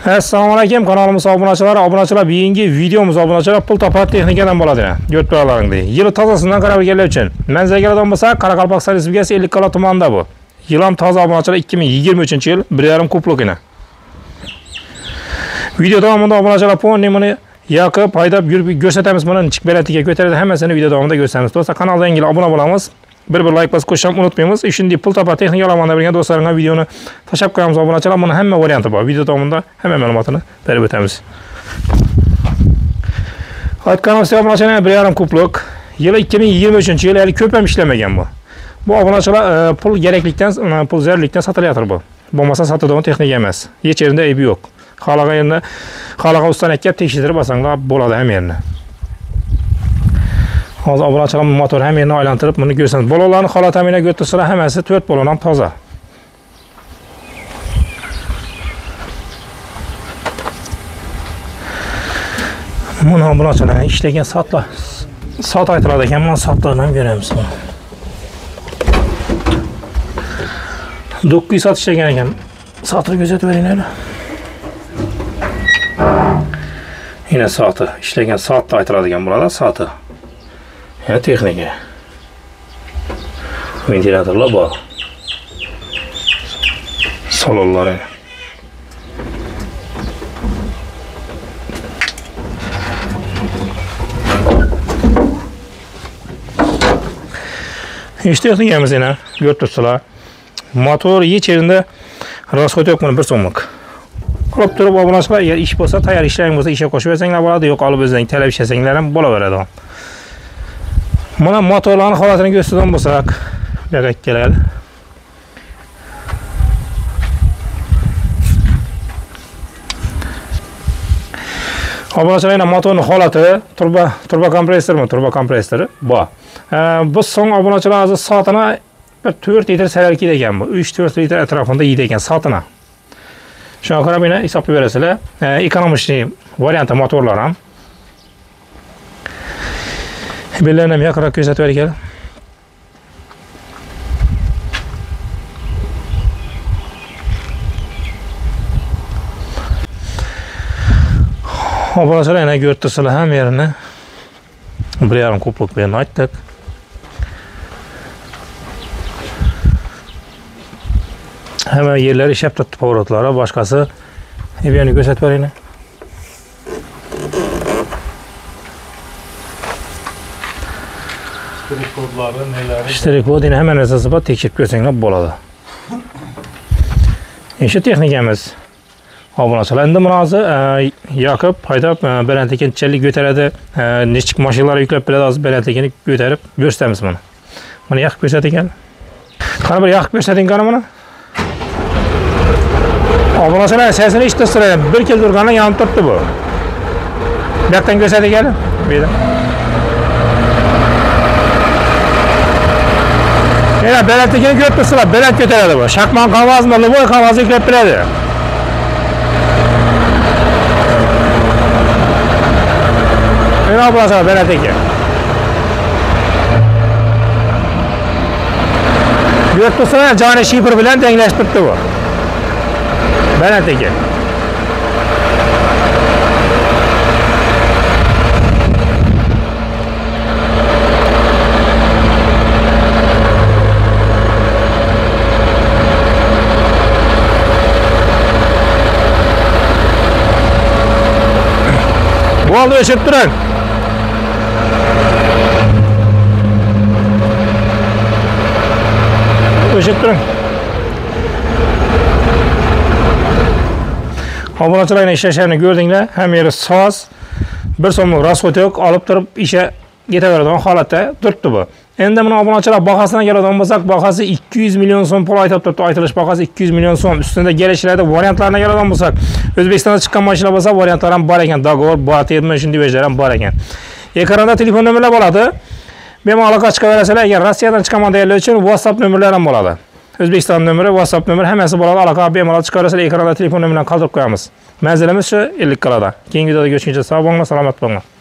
Assalomu alaykum, kanalimiz obunachilar, bugungi videomiz obunachilar pul topar texnikadan bo'ladi. Yo'tlarlaringda. Yili tozasidan qarab kelganlar uchun. Manzilga bo'lsa, Qoraqalpog'iston Respublikasi Ellikqal'a tumanida bu. Yil ham toza obunachilar 2023-yil 1,5 kubligini. Video davomida obunachilar ponni yoqib, haydab yurib ko'rsatamiz, buni nechik beratiga ko'taradi, hammasini video davomida ko'rsatamiz. Do'stlar, kanalga yangi obuna bo'lamiz. Bir like bosib qo'shishni unutmaymiz. Shunday pul topar texnikalarni bilgan do'stlarimga videoni tashlab qo'yamiz obunachilar. Buni hamma varianti bor. Video davomida hamma ma'lumotini berib o'tamiz. Aytganimiz obunachilar 1,5 kublik. Yili 2023-yil, hali ko'p ham ishlamagan bu. Bu obunachilar pul keraklikdan, pul zarurlikdan sotilayotir bu. Bo'lmasa sotadigan texnika emas. Hech yerda aybi yo'q. Xalaqqa ustani aytib tekshirib olsanglar bo'ladi ham yerni. Hozir obunachilar motor ham yerini aylantirib, buni ko'rsamiz. Balolarni holat hamina ko'rtirsalar, hammasi 4 balon ham toza. Buni obunachilar ishlagan soat aytiladi ekan, mana soatlarni ham ko'ramiz. 900 soat ishlagan ekan. Soatni ko'rsatib beringlar. Yine soati ishlagan soatda aytiladigan bo'ladi, soati. Ya texnika. Ventilatorlar bor. Salonlari. İşte texnikamiz yana ko'rib turibsizlar. Motor hech yerida rasxod yo'q, buni 1 so'mlik. Qilib turib obunachilar, agar ish bo'lsa, tayyor ishlaring bo'lsa, ishga qo'shib bersanglar bo'ladi, yo'q olib o'zing talab ishlasanglar ham bo'laveradi. Mana motorlarning holatini ko'rsatgan bo'lsak, bu yerga keladi. Obunachilar, motorning holati turbo kompressormi, bor. Biz so'ng obunachilar hozir soatini 4 litr sarar ekan bu. 3-4 litr atrofida yeydi ekan soatini. Shunga qarab meni hisoblab berasizlar. Ekonomik varianti motorlar ham. Bellarni ham yaqinroq ko'rsatib beringlar. Obunachilar, yana ko'rib turibsizlar, ham yerini 1,5 kublik berni aytdik. Hamma yerlari ishab turibdi, povorotlari, boshqasi. Bu yerni ko'rsatib beringlar. Kodlari, nelari? Ishtirak kodini hamma narsasi bor, tekshirib ko'rsanglar bo'ladi. Shu texnikamiz. Obunachilar, endi buni hozir yoqib, haydab, balandlikni ko'taradi, nechik mashinalar yuklab beradi, hozir balandlikni ko'tarib ko'rsatamiz buni. Buni yoqib ko'rsating. Qani bir yoqib ko'rsating qani buni. Obunachilar, sesini eshittirib, bir kez urganda yonib turibdi bu. Bu yoqdan ko'rsating. Bu yerda. Yana balandlikni ko'rib turibsizlar, baland ko'taradi bu. Shaqman qog'ozmi, lovoy qog'ozni yuklab beradi. Mana obunachilar, balandligi. Ko'rib turibsizlar, joni shifr bilan tenglashib turibdi bu. Balandligi. Bo'ldi, o'chib turing. O'chib turing. Obunachilar, ishlashini ko'rdinglar, hamma yeri soz, 1 so'mlik rasxod yo'q, olib turib ishga ketaveradigan holatda turibdi bu. Endi buni obunachilar bahosidan keladigan bo'lsak, bahasi 200 million so'm pul aytib turibdi. Aytilish bahasi 200 million so'm. Ustida kelishlarda variantlarga keladigan bo'lsak, O'zbekistonda chiqqan mashinalar bo'lsa, variantlar ham bor ekan, dogovor, bor, termin shunday vejlar ham bor ekan. Ekranda telefon nomerlar bo'ladi. Bemalol aloqa chiqaverasizlar. Agar Rossiyadan chiqqan modellar uchun WhatsApp nomerlari ham bo'ladi. O'zbekiston nomeri, WhatsApp nomeri hammasi bo'ladi. Aloqa bemalol chiqaverasizlar. Ekranda telefon nomerini qoldirib qo'yamiz. Manzilimiz shu Ellikqal'ada. Keyingi videoda görüşünce sağ olun, salomat bo'linglar.